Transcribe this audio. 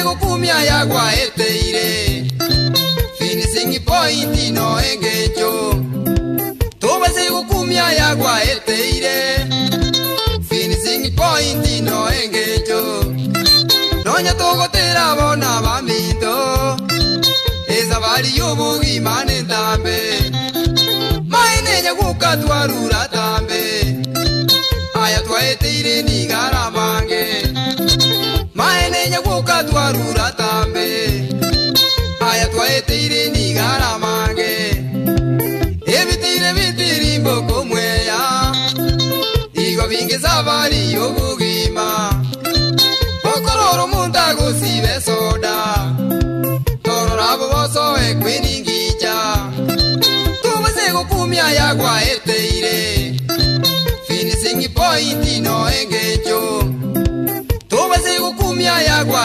gukumia yagwa eteire finishing point no engecho tubase gukumia yagwa eteire finishing point no engecho nonya tugotera bona baminto eza bali yobugi mane tambe maine nyaguka twarura tambe aya twaeteire ni garamange maine nyaguka twarura tambe aya twaeteire ni garamange ebitire bitiri mboko mweya igo binge zabali yobugima okororo muntago sibe soda tororabo boso ekwiningicha tubase gukumia yagwa eteire finishing point no engecho tubase gukumia yagwa